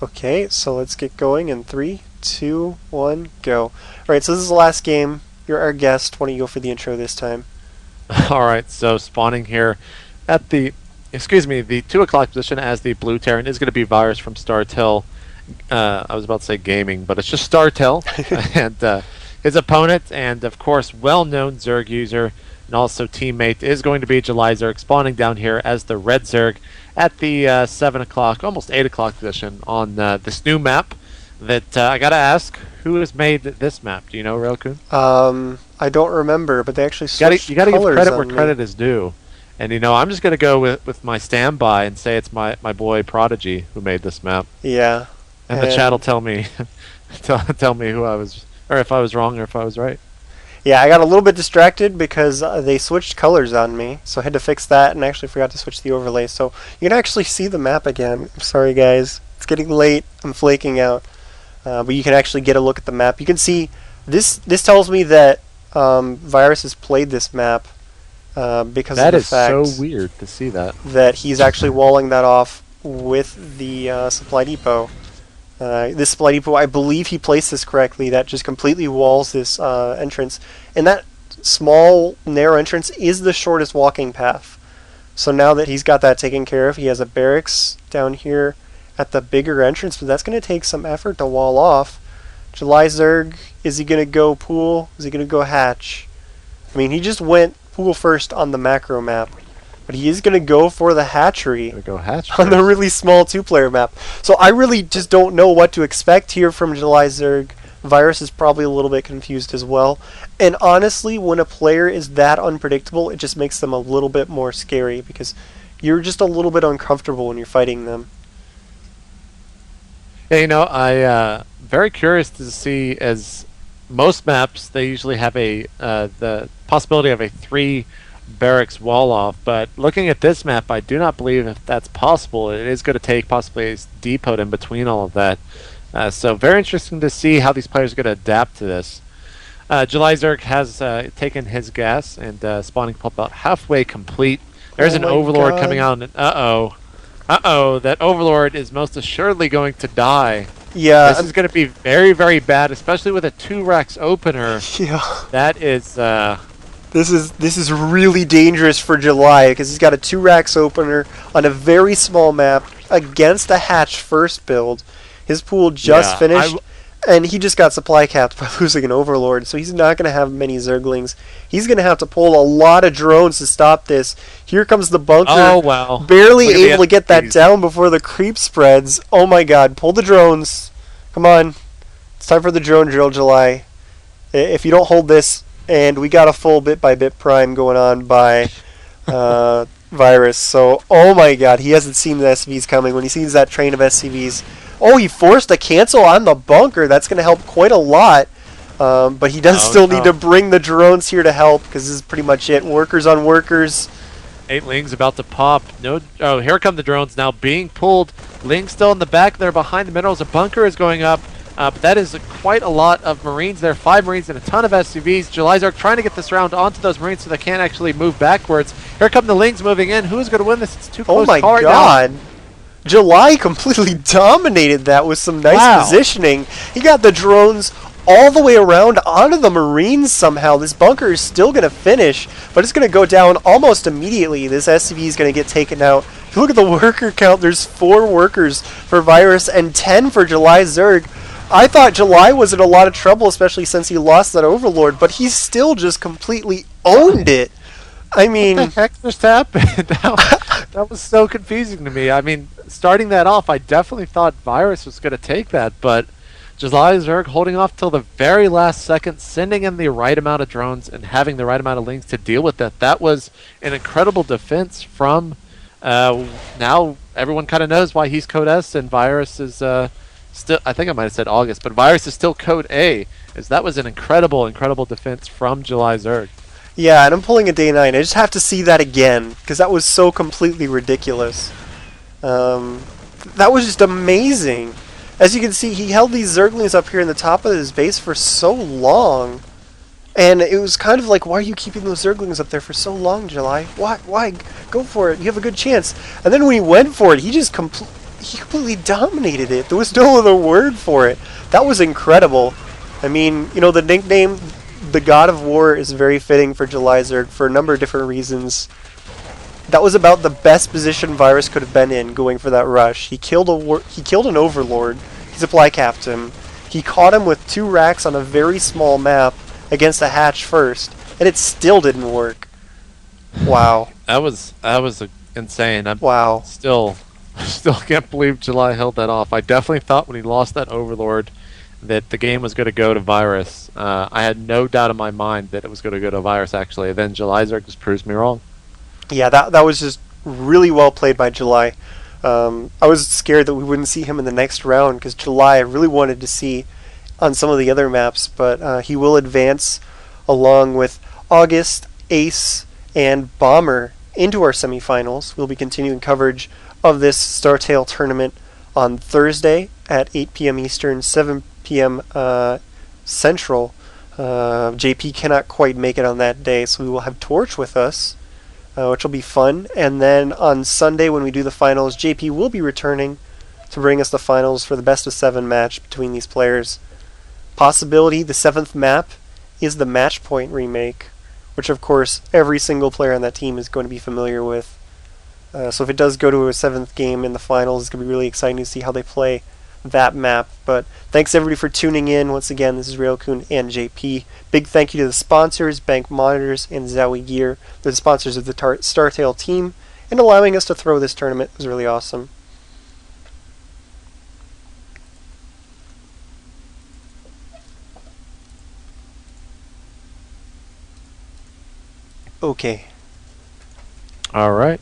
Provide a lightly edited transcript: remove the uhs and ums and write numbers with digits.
Okay, so let's get going in 3, 2, 1, go. Alright, so this is the last game. You're our guest. Why don't you go for the intro this time? Alright, so spawning here at the 2 o'clock position as the blue Terran is going to be Virus from STartale. I was about to say gaming, but it's just STartale. And his opponent, and of course, well-known Zerg user and also teammate, is going to be July Zerg, spawning down here as the red Zerg at the 7 o'clock, almost 8 o'clock position on this new map that I gotta ask, who has made this map? Do you know, Railcoon? I don't remember, but they actually switched You gotta give colors credit where on me. credit is due. And I'm just gonna go with my standby and say it's my boy Prodigy who made this map. Yeah. And the chat will tell me tell me who I was, or if I was wrong or if I was right. Yeah, I got a little bit distracted because they switched colors on me, so I had to fix that and actually forgot to switch the overlay. So you can actually see the map again. I'm sorry, guys. It's getting late. I'm flaking out. But you can actually get a look at the map. You can see this tells me that Virus has played this map because of the fact that is so weird to see that he's actually walling that off with the supply depot. This supply depot, I believe he placed this correctly, that just completely walls this entrance. And that small, narrow entrance is the shortest walking path. So now that he's got that taken care of, he has a barracks down here at the bigger entrance, but that's going to take some effort to wall off. July Zerg, is he going to go pool? Is he going to go hatch? I mean, he just went pool first on the macro map, but he is going to go for the hatchery on the really small two-player map. So I really just don't know what to expect here from July Zerg. Virus is probably a little bit confused as well. And honestly, when a player is that unpredictable, it just makes them a little bit more scary because you're just a little bit uncomfortable when you're fighting them. Yeah, I very curious to see, as most maps they usually have the possibility of a 3 barracks wall off, but looking at this map, I do not believe if that's possible. It is going to take possibly a depot in between all of that. So very interesting to see how these players are going to adapt to this. July Zerg has taken his gas and spawning pulp about halfway complete. There's an Overlord coming out, and that Overlord is most assuredly going to die. Yeah, this is going to be very, very bad, especially with a 2-Rex opener. Yeah, that is. This is really dangerous for July because he's got a 2-Rax opener on a very small map against a hatch first build. His pool just finished, and he just got supply capped by losing an Overlord, so he's not going to have many Zerglings. He's going to have to pull a lot of drones to stop this. Here comes the bunker. Oh, well. Barely able to get that down before the creep spreads. Oh my god, pull the drones. Come on. It's time for the drone drill, July. If you don't hold this, and we got a full bit-by-bit prime going on by Virus. So, oh my god, he hasn't seen the SCVs coming. When he sees that train of SCVs, oh, he forced a cancel on the bunker. That's going to help quite a lot. But he does still need to bring the drones here to help, because this is pretty much it. Workers on workers. 8 Lings about to pop. Oh, here come the drones now being pulled. Ling still in the back there behind the minerals. A bunker is going up. But that is quite a lot of Marines there. 5 Marines and a ton of SCVs. July Zerg trying to get this round onto those Marines so they can't actually move backwards. Here come the Lings moving in. Who's going to win this? It's too close. Oh my god. Now. July completely dominated that with some nice positioning. He got the drones all the way around onto the Marines somehow. This bunker is still going to finish, but it's going to go down almost immediately. This SCV is going to get taken out. If you look at the worker count, there's 4 workers for Virus and 10 for July Zerg. I thought July was in a lot of trouble, especially since he lost that Overlord, but he still just completely owned it. I mean... What the heck just happened? That was so confusing to me. I mean, starting that off, I definitely thought Virus was going to take that, but July Zerg holding off till the very last second, sending in the right amount of drones and having the right amount of Lings to deal with that. That was an incredible defense from... now everyone kind of knows why he's Code S and Virus is... still, I think I might have said August, but Virus is still Code A, as that was an incredible, incredible defense from July Zerg. Yeah, and I'm pulling a day 9. I just have to see that again, because that was so completely ridiculous. That was just amazing. As you can see, he held these Zerglings up here in the top of his base for so long. And it was kind of like, why are you keeping those Zerglings up there for so long, July? Why? Go for it. You have a good chance. And then when he went for it, he just he completely dominated it. There was no other word for it. That was incredible. I mean, you know, the nickname, the God of War, is very fitting for July Zerg for a number of different reasons. That was about the best position Virus could have been in going for that rush. He killed he killed an Overlord. He supply capped him. He caught him with 2 racks on a very small map against a hatch first, and it still didn't work. Wow. That was insane. I'm Wow. still still can't believe July held that off. I definitely thought when he lost that Overlord that the game was going to go to Virus. I had no doubt in my mind that it was going to go to Virus. Actually, then July Zerg just proves me wrong. Yeah, that was just really well played by July. I was scared that we wouldn't see him in the next round because July I really wanted to see on some of the other maps, but he will advance along with August, Ace, and Bomber into our semifinals. We'll be continuing coverage of this StarTale tournament on Thursday at 8 p.m. Eastern, 7 p.m. Central. JP cannot quite make it on that day, so we will have Torch with us, which will be fun. And then on Sunday, when we do the finals, JP will be returning to bring us the finals for the best of 7 match between these players. Possibility, the 7th map is the Matchpoint remake, which of course every single player on that team is going to be familiar with. So if it does go to a 7th game in the finals, it's going to be really exciting to see how they play that map. But thanks everybody for tuning in. Once again, this is Railcoon and JP. Big thank you to the sponsors, Bank Monitors and Zowie Gear. They're the sponsors of the StarTale team, and allowing us to throw this tournament was really awesome. Okay. All right.